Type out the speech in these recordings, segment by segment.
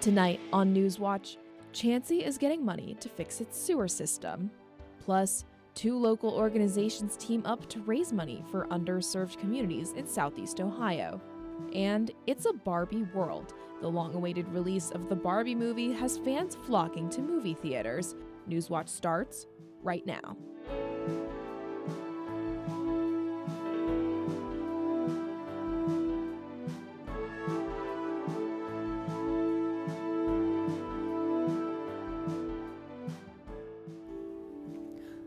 Tonight on Newswatch, Chauncey is getting money to fix its sewer system. Plus, two local organizations team up to raise money for underserved communities in Southeast Ohio. And it's a Barbie world. The long-awaited release of the Barbie movie has fans flocking to movie theaters. Newswatch starts right now.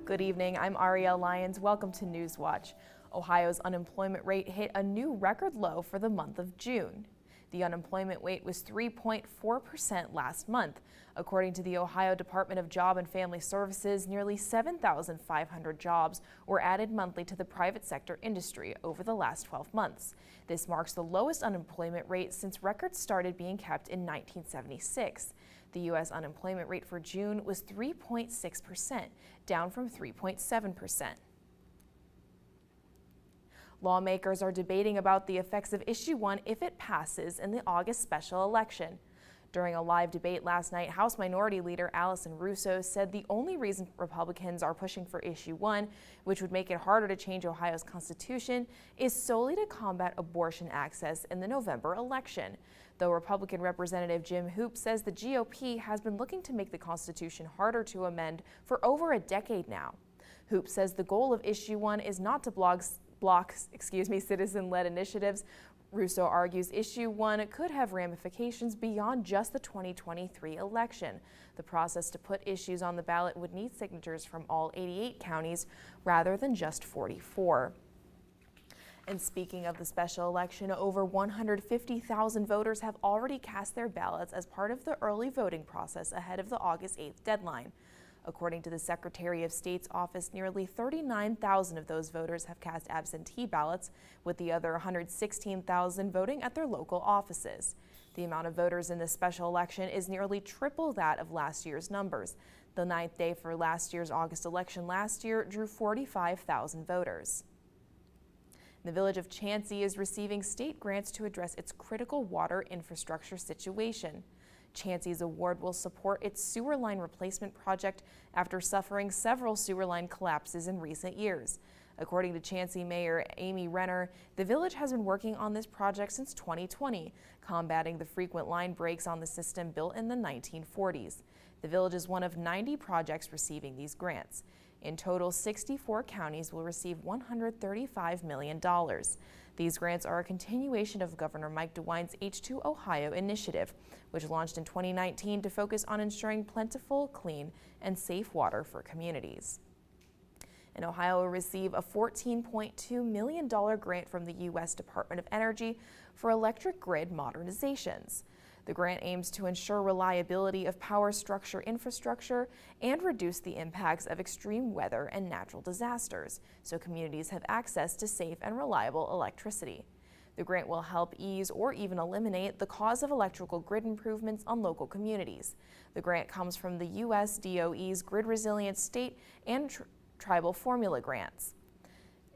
Good evening, I'm Arielle Lyons. Welcome to Newswatch. Ohio's unemployment rate hit a new record low for the month of June. The unemployment rate was 3.4% last month. According to the Ohio Department of Job and Family Services, nearly 7,500 jobs were added monthly to the private sector industry over the last 12 months. This marks the lowest unemployment rate since records started being kept in 1976. The U.S. unemployment rate for June was 3.6%, down from 3.7%. Lawmakers are debating about the effects of Issue 1 if it passes in the August special election. During a live debate last night, House Minority Leader Allison Russo said the only reason Republicans are pushing for Issue 1, which would make it harder to change Ohio's constitution, is solely to combat abortion access in the November election. Though Republican Representative Jim Hoop says the GOP has been looking to make the Constitution harder to amend for over a decade now. Hoop says the goal of Issue 1 is not to block citizen-led initiatives. Russo argues Issue 1 could have ramifications beyond just the 2023 election. The process to put issues on the ballot would need signatures from all 88 counties rather than just 44. And speaking of the special election, over 150,000 voters have already cast their ballots as part of the early voting process ahead of the August 8th deadline. According to the Secretary of State's office, nearly 39,000 of those voters have cast absentee ballots, with the other 116,000 voting at their local offices. The amount of voters in this special election is nearly triple that of last year's numbers. The ninth day for last year's August election last year drew 45,000 voters. The village of Chauncey is receiving state grants to address its critical water infrastructure situation. Chauncey's award will support its sewer line replacement project after suffering several sewer line collapses in recent years. According to Chauncey Mayor Amy Renner, the village has been working on this project since 2020, combating the frequent line breaks on the system built in the 1940s. The village is one of 90 projects receiving these grants. In total, 64 counties will receive $135 million. These grants are a continuation of Governor Mike DeWine's H2 Ohio initiative, which launched in 2019 to focus on ensuring plentiful, clean, and safe water for communities. And Ohio will receive a $14.2 million grant from the U.S. Department of Energy for electric grid modernizations. The grant aims to ensure reliability of power structure infrastructure and reduce the impacts of extreme weather and natural disasters, so communities have access to safe and reliable electricity. The grant will help ease or even eliminate the cost of electrical grid improvements on local communities. The grant comes from the U.S. DOE's Grid Resilience State and Tribal Formula grants.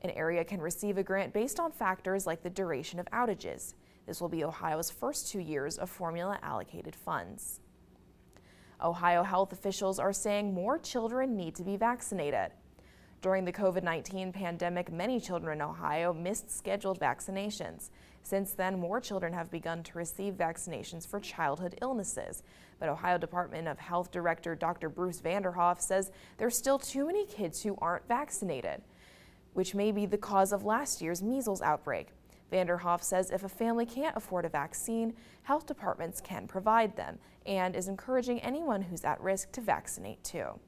An area can receive a grant based on factors like the duration of outages. This will be Ohio's first 2 years of formula allocated funds. Ohio health officials are saying more children need to be vaccinated. During the COVID-19 pandemic, many children in Ohio missed scheduled vaccinations. Since then, more children have begun to receive vaccinations for childhood illnesses. But Ohio Department of Health Director Dr. Bruce Vanderhoff says there's still too many kids who aren't vaccinated, which may be the cause of last year's measles outbreak. Vanderhoff says if a family can't afford a vaccine, health departments can provide them, and is encouraging anyone who's at risk to vaccinate too.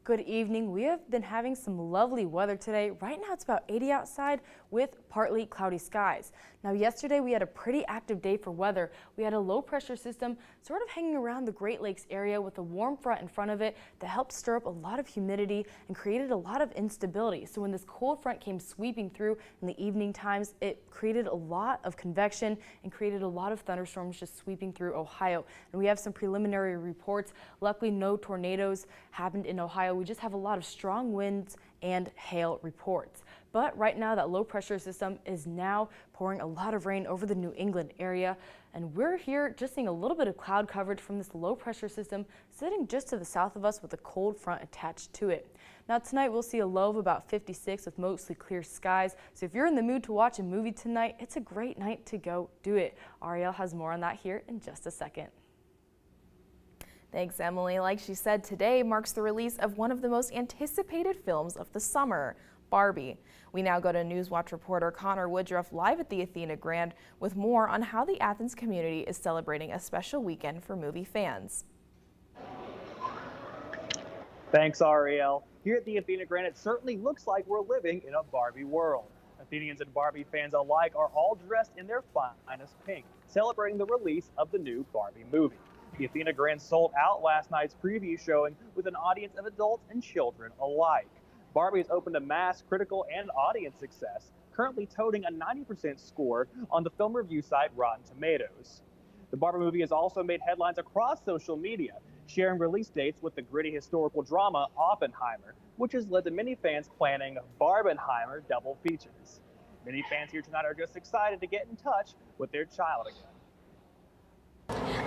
Good evening. We have been having some lovely weather today. Right now it's about 80 outside with partly cloudy skies. Now yesterday we had a pretty active day for weather. We had a low pressure system sort of hanging around the Great Lakes area with a warm front in front of it that helped stir up a lot of humidity and created a lot of instability. So when this cold front came sweeping through in the evening times, it created a lot of convection and created a lot of thunderstorms just sweeping through Ohio. And we have some preliminary reports. Luckily no tornadoes happened in Ohio. We just have a lot of strong winds and hail reports. But right now that low pressure system is now pouring a lot of rain over the New England area. And we're here just seeing a little bit of cloud coverage from this low pressure system sitting just to the south of us with a cold front attached to it. Now tonight we'll see a low of about 56 with mostly clear skies. So if you're in the mood to watch a movie tonight, it's a great night to go do it. Ariel has more on that here in just a second. Thanks, Emily. Like she said, today marks the release of one of the most anticipated films of the summer, Barbie. We now go to Newswatch reporter Connor Woodruff live at the Athena Grand with more on how the Athens community is celebrating a special weekend for movie fans. Thanks, Ariel. Here at the Athena Grand, it certainly looks like we're living in a Barbie world. Athenians and Barbie fans alike are all dressed in their finest pink, celebrating the release of the new Barbie movie. The Athena Grand sold out last night's preview showing with an audience of adults and children alike. Barbie has opened to mass, critical, and audience success, currently toting a 90% score on the film review site Rotten Tomatoes. The Barbie movie has also made headlines across social media, sharing release dates with the gritty historical drama Oppenheimer, which has led to many fans planning Barbenheimer double features. Many fans here tonight are just excited to get in touch with their child again.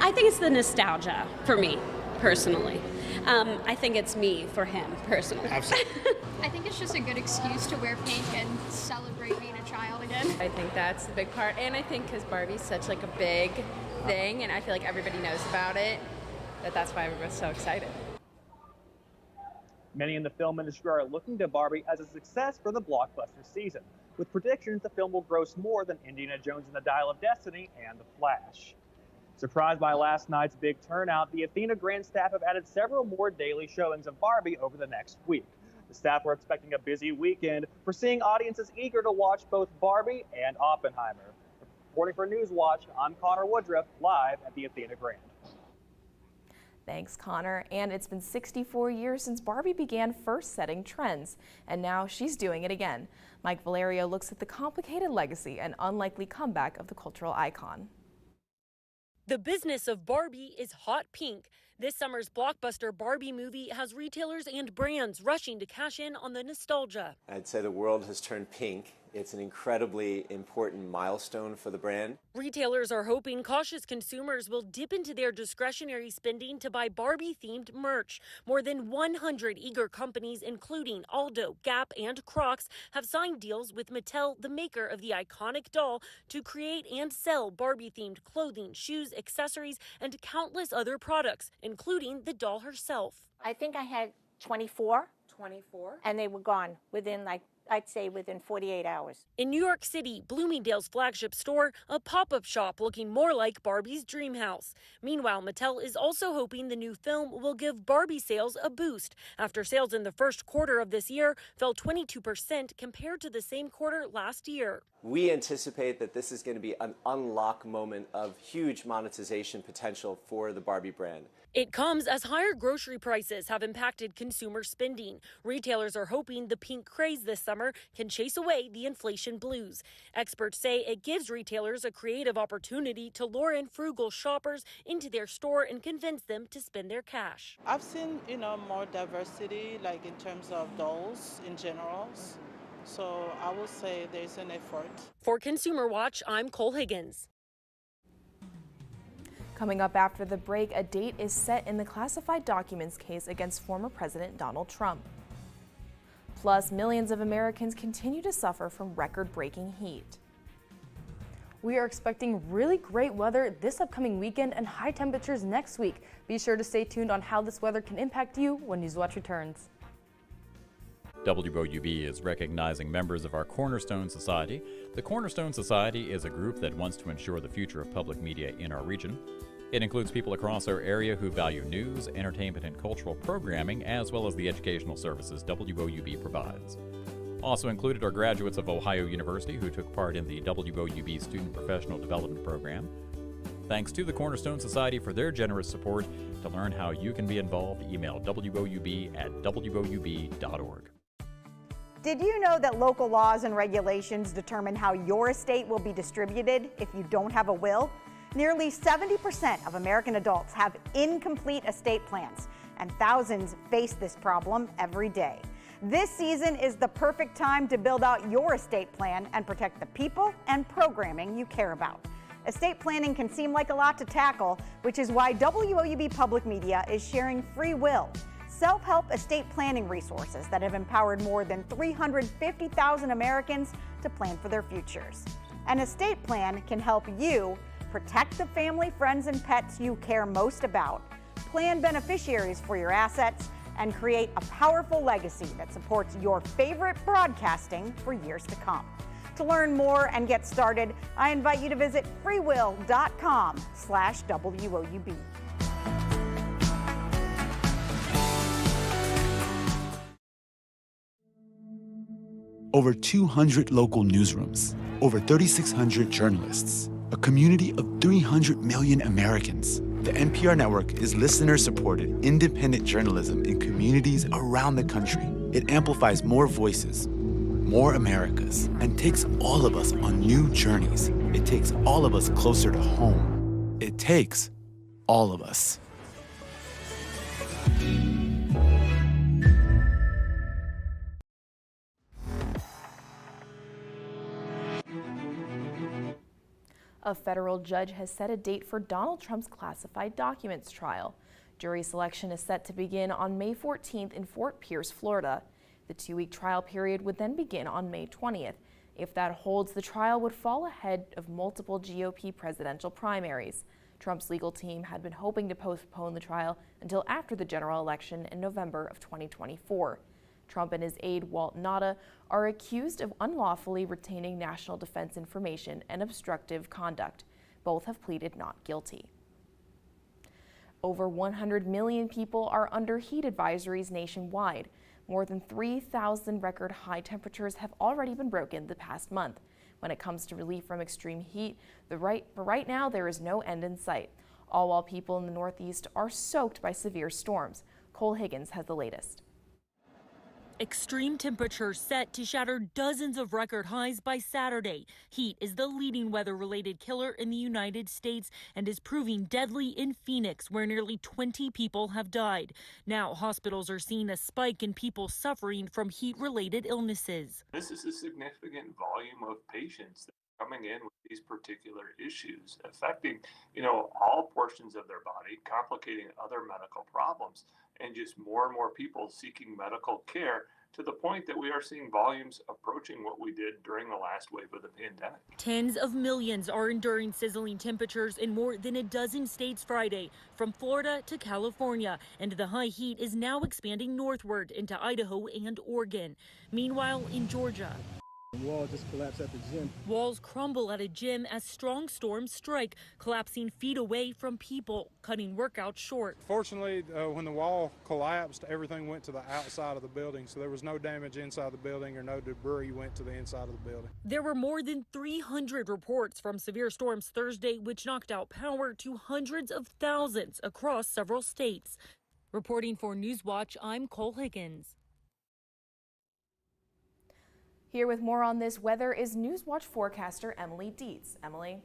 I think it's the nostalgia for me, personally. I think it's me for him, personally. Absolutely. I think it's just a good excuse to wear pink and celebrate being a child again. I think that's the big part, and I think because Barbie's such like a big thing, and I feel like everybody knows about it, that's why everyone's so excited. Many in the film industry are looking to Barbie as a success for the blockbuster season, with predictions the film will gross more than Indiana Jones and the Dial of Destiny and The Flash. Surprised by last night's big turnout, the Athena Grand staff have added several more daily showings of Barbie over the next week. The staff were expecting a busy weekend for seeing audiences eager to watch both Barbie and Oppenheimer. Reporting for Newswatch, I'm Connor Woodruff, live at the Athena Grand. Thanks, Connor. And it's been 64 years since Barbie began first setting trends, and now she's doing it again. Mike Valerio looks at the complicated legacy and unlikely comeback of the cultural icon. The business of Barbie is hot pink. This summer's blockbuster Barbie movie has retailers and brands rushing to cash in on the nostalgia. I'd say the world has turned pink. It's an incredibly important milestone for the brand. Retailers are hoping cautious consumers will dip into their discretionary spending to buy Barbie-themed merch. More than 100 eager companies, including Aldo, Gap, and Crocs, have signed deals with Mattel, the maker of the iconic doll, to create and sell Barbie-themed clothing, shoes, accessories, and countless other products, including the doll herself. I think I had 24, and they were gone within I'd say within 48 hours. In New York City, Bloomingdale's flagship store, a pop-up shop looking more like Barbie's dream house. Meanwhile, Mattel is also hoping the new film will give Barbie sales a boost after sales in the first quarter of this year fell 22% compared to the same quarter last year. We anticipate that this is going to be an unlock moment of huge monetization potential for the Barbie brand. It comes as higher grocery prices have impacted consumer spending. Retailers are hoping the pink craze this summer can chase away the inflation blues. Experts say it gives retailers a creative opportunity to lure in frugal shoppers into their store and convince them to spend their cash. I've seen, more diversity, like in terms of dolls in general. So I will say there's an effort. For Consumer Watch, I'm Cole Higgins. Coming up after the break, a date is set in the classified documents case against former President Donald Trump. Plus, millions of Americans continue to suffer from record-breaking heat. We are expecting really great weather this upcoming weekend and high temperatures next week. Be sure to stay tuned on how this weather can impact you when Newswatch returns. WOUB is recognizing members of our Cornerstone Society. The Cornerstone Society is a group that wants to ensure the future of public media in our region. It includes people across our area who value news, entertainment, and cultural programming, as well as the educational services WOUB provides. Also included are graduates of Ohio University who took part in the WOUB Student Professional Development Program. Thanks to the Cornerstone Society for their generous support. To learn how you can be involved, email woub@woub.org. Did you know that local laws and regulations determine how your estate will be distributed if you don't have a will? Nearly 70% of American adults have incomplete estate plans, and thousands face this problem every day. This season is the perfect time to build out your estate plan and protect the people and programming you care about. Estate planning can seem like a lot to tackle, which is why WOUB Public Media is sharing Free Will, self-help estate planning resources that have empowered more than 350,000 Americans to plan for their futures. An estate plan can help you protect the family, friends, and pets you care most about, plan beneficiaries for your assets, and create a powerful legacy that supports your favorite broadcasting for years to come. To learn more and get started, I invite you to visit freewill.com/WOUB. Over 200 local newsrooms, over 3,600 journalists, a community of 300 million Americans. The NPR network is listener-supported, independent journalism in communities around the country. It amplifies more voices, more Americas, and takes all of us on new journeys. It takes all of us closer to home. It takes all of us. A federal judge has set a date for Donald Trump's classified documents trial. Jury selection is set to begin on May 14th in Fort Pierce, Florida. The 2-week trial period would then begin on May 20th. If that holds, the trial would fall ahead of multiple GOP presidential primaries. Trump's legal team had been hoping to postpone the trial until after the general election in November of 2024. Trump and his aide, Walt Nauta, are accused of unlawfully retaining national defense information and obstructive conduct. Both have pleaded not guilty. Over 100 million people are under heat advisories nationwide. More than 3,000 record high temperatures have already been broken the past month. When it comes to relief from extreme heat, right now there is no end in sight, all while people in the Northeast are soaked by severe storms. Cole Higgins has the latest. Extreme temperatures set to shatter dozens of record highs by Saturday. Heat is the leading weather-related killer in the United States and is proving deadly in Phoenix, where nearly 20 people have died. Now, hospitals are seeing a spike in people suffering from heat-related illnesses. This is a significant volume of patients that are coming in with these particular issues, affecting, all portions of their body, complicating other medical problems, and just more and more people seeking medical care, to the point that we are seeing volumes approaching what we did during the last wave of the pandemic. Tens of millions are enduring sizzling temperatures in more than a dozen states Friday, from Florida to California, and the high heat is now expanding northward into Idaho and Oregon. Meanwhile, in Georgia, the wall just collapsed at the gym. Walls crumble at a gym as strong storms strike, collapsing feet away from people, cutting workouts short. Fortunately, when the wall collapsed, everything went to the outside of the building, so there was no damage inside the building or no debris went to the inside of the building. There were more than 300 reports from severe storms Thursday, which knocked out power to hundreds of thousands across several states. Reporting for Newswatch, I'm Cole Higgins. Here with more on this weather is Newswatch forecaster Emily Dietz. Emily.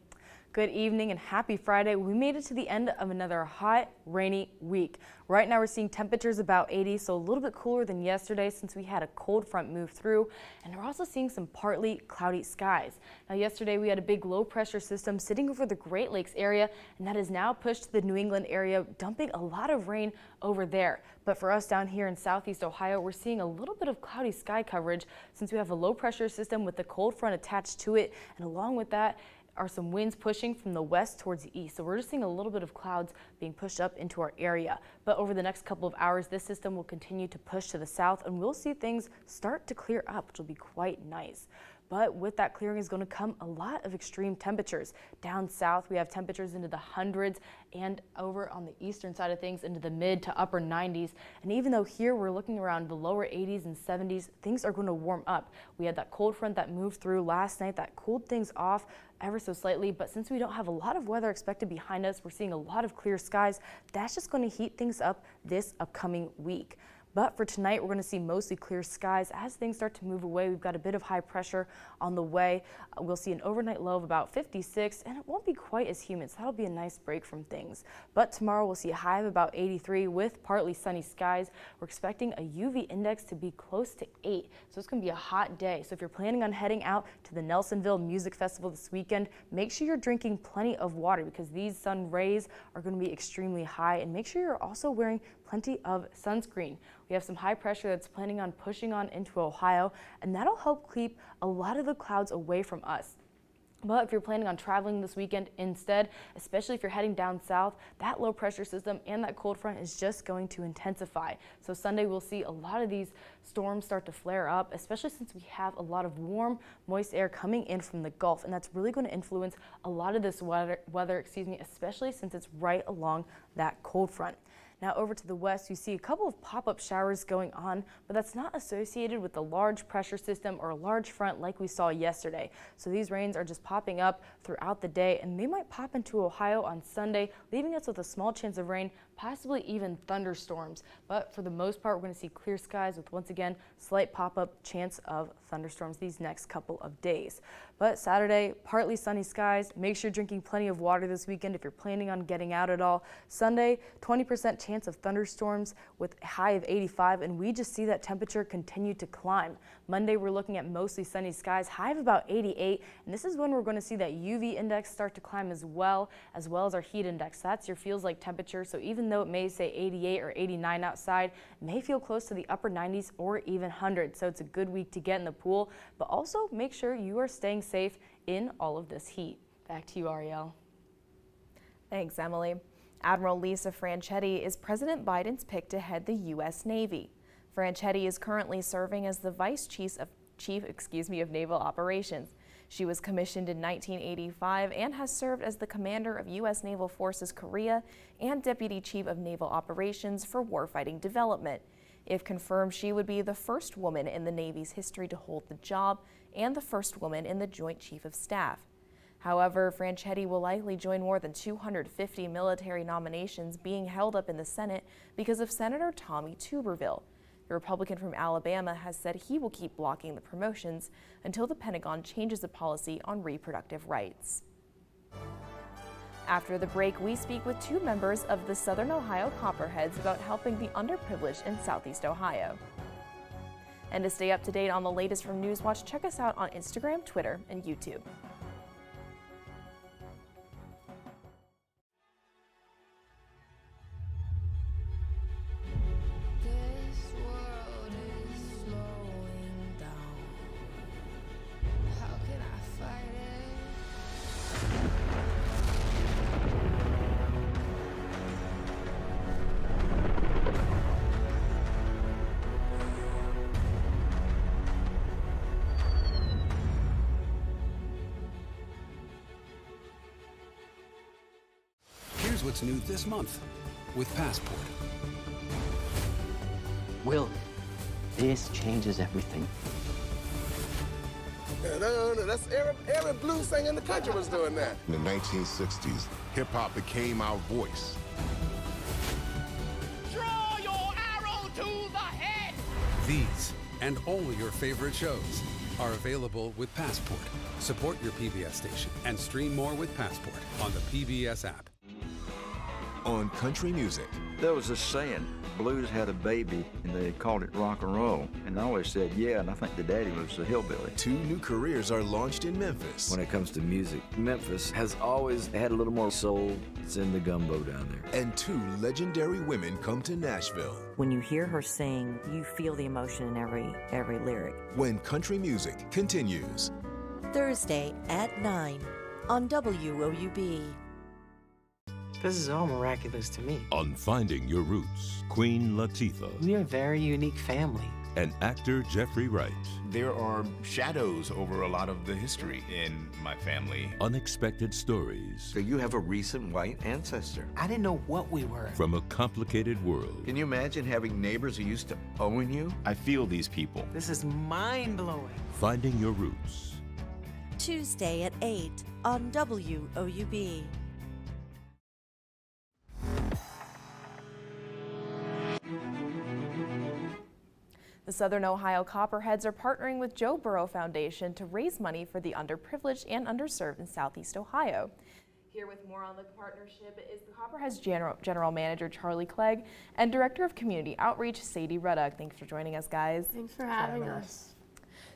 Good evening and happy Friday. We made it to the end of another hot, rainy week. Right now we're seeing temperatures about 80, so a little bit cooler than yesterday since we had a cold front move through, and we're also seeing some partly cloudy skies. Now yesterday we had a big low pressure system sitting over the Great Lakes area, and that has now pushed to the New England area, dumping a lot of rain over there. But for us down here in southeast Ohio, we're seeing a little bit of cloudy sky coverage since we have a low pressure system with the cold front attached to it, and along with that are some winds pushing from the west towards the east. So we're just seeing a little bit of clouds being pushed up into our area. But over the next couple of hours, this system will continue to push to the south, and we'll see things start to clear up, which will be quite nice. But with that clearing is going to come a lot of extreme temperatures. Down south, we have temperatures into the hundreds, and over on the eastern side of things into the mid to upper 90s. And even though here we're looking around the lower 80s and 70s, things are going to warm up. We had that cold front that moved through last night that cooled things off ever so slightly, but since we don't have a lot of weather expected behind us, we're seeing a lot of clear skies. That's just going to heat things up this upcoming week. But for tonight, we're going to see mostly clear skies as things start to move away. We've got a bit of high pressure on the way. We'll see an overnight low of about 56, and it won't be quite as humid, so that'll be a nice break from things. But tomorrow, we'll see a high of about 83 with partly sunny skies. We're expecting a UV index to be close to 8, so it's going to be a hot day. So if you're planning on heading out to the Nelsonville Music Festival this weekend, make sure you're drinking plenty of water because these sun rays are going to be extremely high, and make sure you're also wearing plenty of sunscreen. We have some high pressure that's planning on pushing on into Ohio, and that'll help keep a lot of the clouds away from us. But if you're planning on traveling this weekend instead, especially if you're heading down south, that low pressure system and that cold front is just going to intensify. So Sunday we'll see a lot of these storms start to flare up, especially since we have a lot of warm, moist air coming in from the Gulf, and that's really going to influence a lot of this weather, especially since it's right along that cold front. Now over to the west, you see a couple of pop-up showers going on, but that's not associated with the large pressure system or a large front like we saw yesterday. So these rains are just popping up throughout the day, and they might pop into Ohio on Sunday, leaving us with a small chance of rain, possibly even thunderstorms. But for the most part, we're going to see clear skies with, once again, slight pop-up chance of thunderstorms these next couple of days. But Saturday, partly sunny skies. Make sure you're drinking plenty of water this weekend if you're planning on getting out at all. Sunday, 20% chance of thunderstorms with a high of 85, and we just see that temperature continue to climb. Monday, we're looking at mostly sunny skies, high of about 88, and this is when we're going to see that UV index start to climb as well as our heat index. That's your feels like temperature, so even though it may say 88 or 89 outside, it may feel close to the upper 90s or even 100, so it's a good week to get in the pool, but also make sure you are staying safe in all of this heat. Back to you, Ariel. Thanks, Emily. Admiral Lisa Franchetti is President Biden's pick to head the U.S. Navy. Franchetti is currently serving as the Vice Chief of Naval Operations. She was commissioned in 1985 and has served as the commander of U.S. Naval Forces Korea and Deputy Chief of Naval Operations for Warfighting Development. If confirmed, she would be the first woman in the Navy's history to hold the job and the first woman in the Joint Chief of Staff. However, Franchetti will likely join more than 250 military nominations being held up in the Senate because of Senator Tommy Tuberville. The Republican from Alabama has said he will keep blocking the promotions until the Pentagon changes the policy on reproductive rights. After the break, we speak with two members of the Southern Ohio Copperheads about helping the underprivileged in Southeast Ohio. And to stay up to date on the latest from Newswatch, check us out on Instagram, Twitter, and YouTube. Here's what's new this month with Passport. Will, this changes everything. That's every blues singer in the country was doing that. In the 1960s, hip-hop became our voice. Draw your arrow to the head! These and all your favorite shows are available with Passport. Support your PBS station and stream more with Passport on the PBS app. On country music. There was this saying, blues had a baby and they called it rock and roll. And I always said, yeah, and I think the daddy was a hillbilly. 2 new careers are launched in Memphis. When it comes to music, Memphis has always had a little more soul. It's in the gumbo down there. And 2 legendary women come to Nashville. When you hear her sing, you feel the emotion in every lyric. When country music continues. Thursday at 9 on WOUB. This is all miraculous to me. On Finding Your Roots, Queen Latifah. We are a very unique family. And actor Jeffrey Wright. There are shadows over a lot of the history in my family. Unexpected stories. So you have a recent white ancestor. I didn't know what we were. From a complicated world. Can you imagine having neighbors who used to own you? I feel these people. This is mind-blowing. Finding Your Roots. Tuesday at 8 on WOUB. The Southern Ohio Copperheads are partnering with Joe Burrow Foundation to raise money for the underprivileged and underserved in Southeast Ohio. Here with more on the partnership is the Copperheads General Manager Charlie Clegg and Director of Community Outreach Sadie Ruddock. Thanks for joining us, guys. Thanks for having us.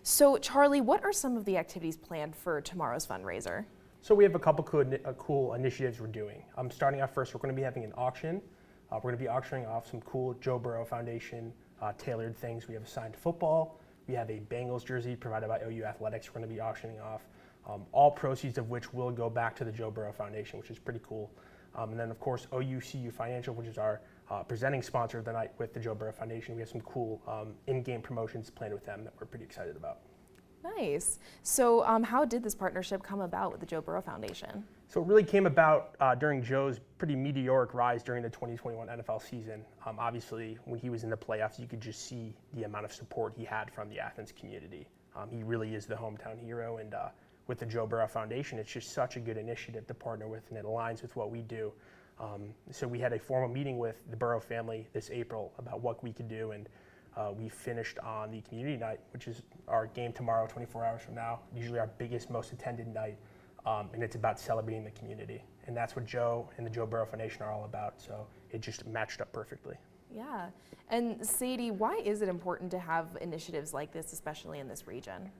So, Charlie, what are some of the activities planned for tomorrow's fundraiser? So we have a couple cool initiatives we're doing. Starting out first, we're going to be having an auction. We're going to be auctioning off some cool Joe Burrow Foundation tailored things. We have a signed football. We have a Bengals jersey provided by OU Athletics we're going to be auctioning off. All proceeds of which will go back to the Joe Burrow Foundation, which is pretty cool. And then, of course, OUCU Financial, which is our presenting sponsor of the night with the Joe Burrow Foundation. We have some cool in-game promotions planned with them that we're pretty excited about. Nice. So how did this partnership come about with the Joe Burrow Foundation? So it really came about during Joe's pretty meteoric rise during the 2021 NFL season. Obviously, when he was in the playoffs, you could just see the amount of support he had from the Athens community. He really is the hometown hero, and with the Joe Burrow Foundation, it's just such a good initiative to partner with, and it aligns with what we do. So we had a formal meeting with the Burrow family this April about what we could do, and we finished on the community night, which is our game tomorrow, 24 hours from now, usually our biggest, most attended night, and it's about celebrating the community. And that's what Joe and the Joe Burrow Foundation are all about, so it just matched up perfectly. Yeah. And Sadie, why is it important to have initiatives like this, especially in this region?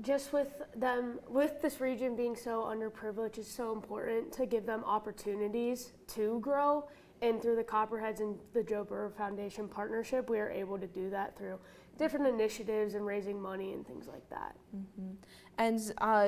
Just with this region being so underprivileged, it's so important to give them opportunities to grow. And through the Copperheads and the Joe Burrow Foundation partnership, we are able to do that through different initiatives and raising money and things like that. Mm-hmm. And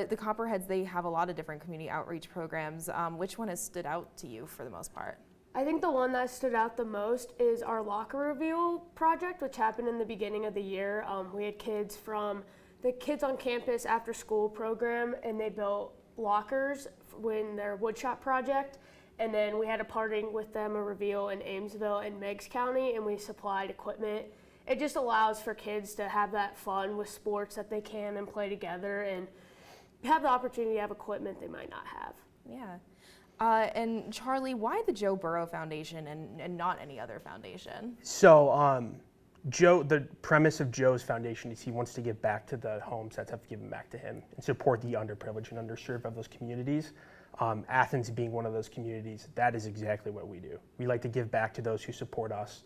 the Copperheads, they have a lot of different community outreach programs. Which one has stood out to you for the most part? I think the one that stood out the most is our locker reveal project, which happened in the beginning of the year. We had kids from the Kids on Campus After School program, and they built lockers in their woodshop project. And then we had a parting with them, a reveal in Amesville and Meigs County, and we supplied equipment. It just allows for kids to have that fun with sports that they can and play together and have the opportunity to have equipment they might not have. Yeah. And Charlie, why the Joe Burrow Foundation and not any other foundation? So Joe, the premise of Joe's foundation is he wants to give back to the homes that have given back to him and support the underprivileged and underserved of those communities. Athens being one of those communities, that is exactly what we do. We like to give back to those who support us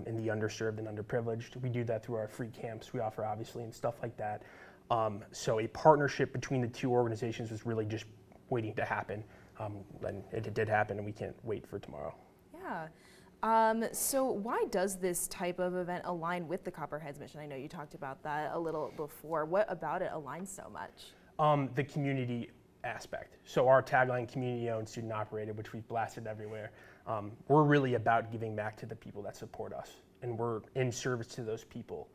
in the underserved and underprivileged. We do that through our free camps we offer, obviously, and stuff like that. So a partnership between the two organizations was really just waiting to happen. And it did happen, and we can't wait for tomorrow. Yeah. So why does this type of event align with the Copperheads mission? I know you talked about that a little before. What about it aligns so much? The community aspect. So our tagline, community owned, student operated, which we've blasted everywhere. We're really about giving back to the people that support us, and we're in service to those people.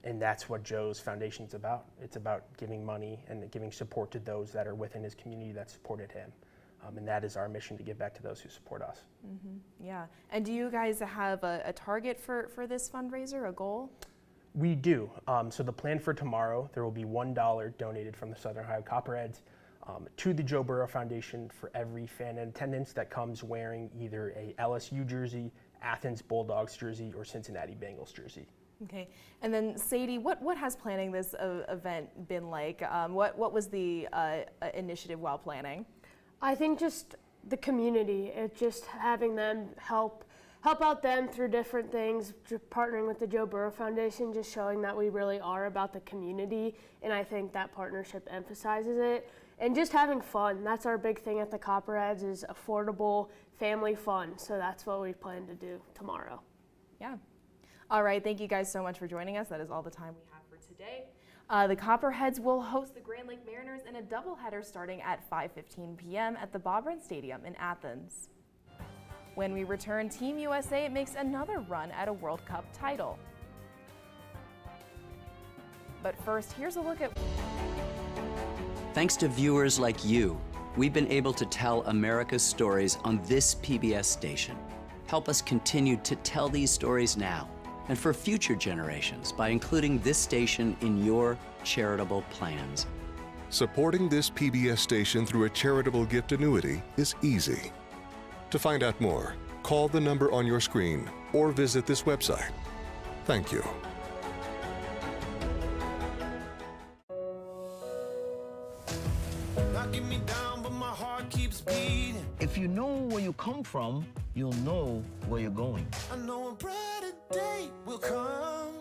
And that's what Joe's foundation is about. It's about giving money and giving support to those that are within his community that supported him. And that is our mission, to give back to those who support us. Mm-hmm. Yeah. And do you guys have a target for this fundraiser, a goal? We do. So the plan for tomorrow, there will be $1 donated from the Southern Ohio Copperheads to the Joe Burrow Foundation for every fan in attendance that comes wearing either a LSU jersey, Athens Bulldogs jersey, or Cincinnati Bengals jersey. Okay. And then Sadie, what has planning this event been like? What was the initiative while planning? I think just the community. It's just having them help out them through different things, partnering with the Joe Burrow Foundation, just showing that we really are about the community, and I think that partnership emphasizes it. And just having fun. That's our big thing at the Copperheads, is affordable family fun. So that's what we plan to do tomorrow. Yeah. All right, thank you guys so much for joining us. That is all the time we have for today. The Copperheads will host the Grand Lake Mariners in a doubleheader starting at 5:15 p.m. at the Bobrin Stadium in Athens. When we return, Team USA makes another run at a World Cup title. But first, here's a look at... Thanks to viewers like you, we've been able to tell America's stories on this PBS station. Help us continue to tell these stories now and for future generations by including this station in your charitable plans. Supporting this PBS station through a charitable gift annuity is easy. To find out more, call the number on your screen or visit this website. Thank you. knocking me down, but my heart keeps beating. If you know where you come from, you'll know where you're going. I know a brighter day will come.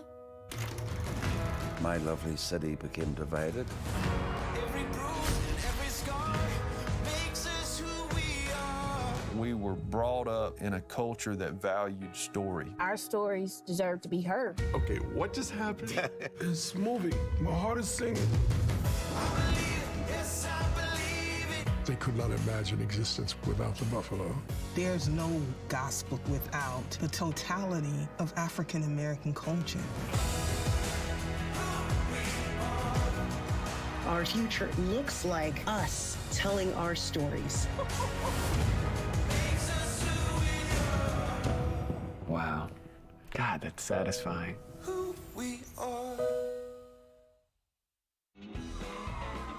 My lovely city became divided. Every bruise and every scar makes us who we are. We were brought up in a culture that valued story. Our stories deserve to be heard. Okay, what just happened? It's moving. My heart is singing. I believe it, yes, I believe it. They could not imagine existence without the buffalo. There's no gospel without the totality of African American culture. Our future looks like us telling our stories. Wow. God, that's satisfying. Who we are.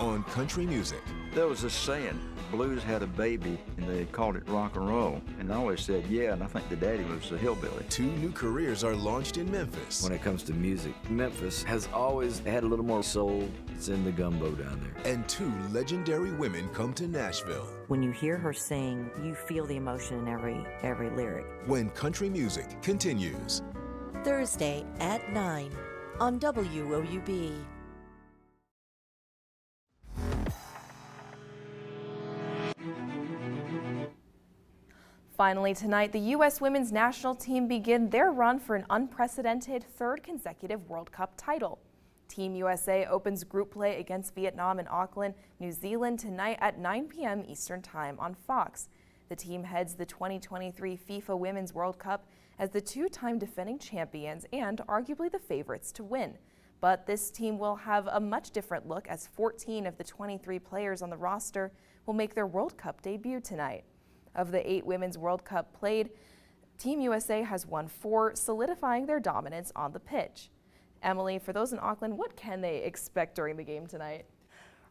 On country music. There was this saying, blues had a baby, and they called it rock and roll. And I always said, yeah, and I think the daddy was a hillbilly. 2 new careers are launched in Memphis. When it comes to music, Memphis has always had a little more soul. It's in the gumbo down there. And 2 legendary women come to Nashville. When you hear her sing, you feel the emotion in every lyric. When country music continues. Thursday at 9 on WOUB. Finally tonight, the U.S. women's national team begin their run for an unprecedented 3rd consecutive World Cup title. Team USA opens group play against Vietnam in Auckland, New Zealand tonight at 9 p.m. Eastern Time on Fox. The team heads the 2023 FIFA Women's World Cup as the 2-time defending champions and arguably the favorites to win. But this team will have a much different look as 14 of the 23 players on the roster will make their World Cup debut tonight. Of the 8 Women's World Cup played, Team USA has won 4, solidifying their dominance on the pitch. Emily, for those in Auckland, what can they expect during the game tonight?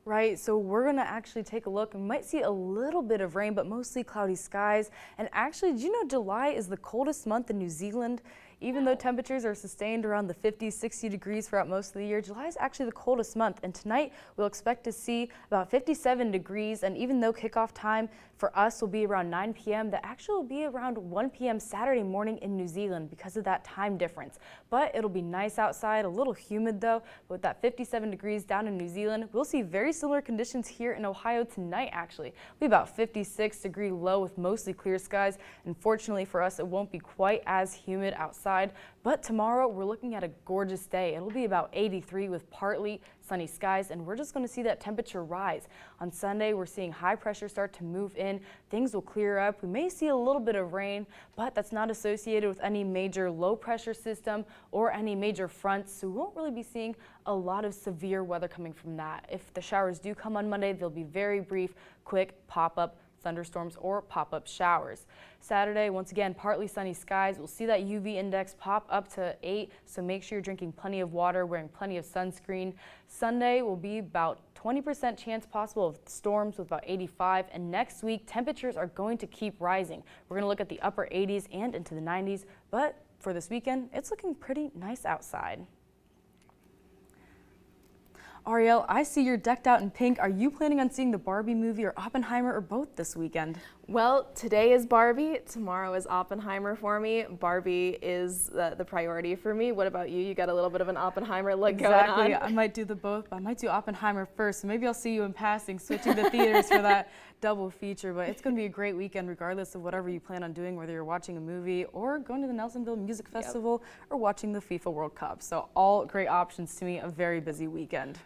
Right, so we're gonna actually take a look. We might see a little bit of rain, but mostly cloudy skies. And actually, did you know July is the coldest month in New Zealand? Even though temperatures are sustained around the 50, 60 degrees throughout most of the year, July is actually the coldest month. And tonight, we'll expect to see about 57 degrees. And even though kickoff time for us will be around 9 p.m., that actually will be around 1 p.m. Saturday morning in New Zealand because of that time difference. But it'll be nice outside, a little humid though. But with that 57 degrees down in New Zealand, we'll see very similar conditions here in Ohio tonight actually. It'll be about 56-degree low with mostly clear skies. And fortunately for us, it won't be quite as humid outside. But tomorrow we're looking at a gorgeous day. It'll be about 83 with partly sunny skies, and we're just going to see that temperature rise. On Sunday, we're seeing high pressure start to move in. Things will clear up. We may see a little bit of rain, but that's not associated with any major low pressure system or any major fronts, so we won't really be seeing a lot of severe weather coming from that. If the showers do come on Monday, they'll be very brief, quick pop-up thunderstorms or pop-up showers. Saturday, once again, partly sunny skies. We'll see that UV index pop up to 8, so make sure you're drinking plenty of water, wearing plenty of sunscreen. Sunday will be about 20% chance possible of storms with about 85, and next week temperatures are going to keep rising. We're going to look at the upper 80s and into the 90s, but for this weekend, it's looking pretty nice outside. Ariel, I see you're decked out in pink. Are you planning on seeing the Barbie movie or Oppenheimer or both this weekend? Well, today is Barbie, tomorrow is Oppenheimer for me. Barbie is the priority for me. What about you? You got a little bit of an Oppenheimer look going on. Exactly. I might do the both, but I might do Oppenheimer first. So maybe I'll see you in passing, switching the theaters for that double feature. But it's going to be a great weekend regardless of whatever you plan on doing, whether you're watching a movie or going to the Nelsonville Music Festival or watching the FIFA World Cup. So all great options to me, a very busy weekend.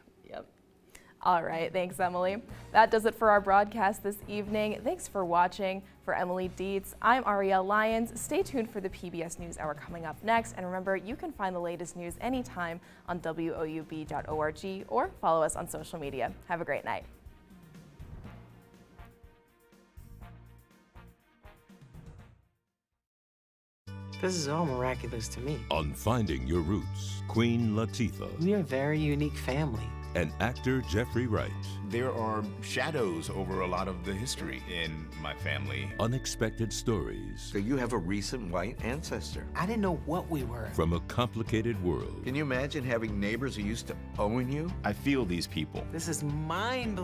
All right, thanks, Emily. That does it for our broadcast this evening. Thanks for watching. For Emily Dietz, I'm Ariel Lyons. Stay tuned for the PBS NewsHour coming up next. And remember, you can find the latest news anytime on WOUB.org or follow us on social media. Have a great night. This is all miraculous to me. On Finding Your Roots, Queen Latifah. We are a very unique family. And actor Jeffrey Wright. There are shadows over a lot of the history in my family. Unexpected stories. So you have a recent white ancestor. I didn't know what we were. From a complicated world. Can you imagine having neighbors who used to own you? I feel these people. This is mind-blowing.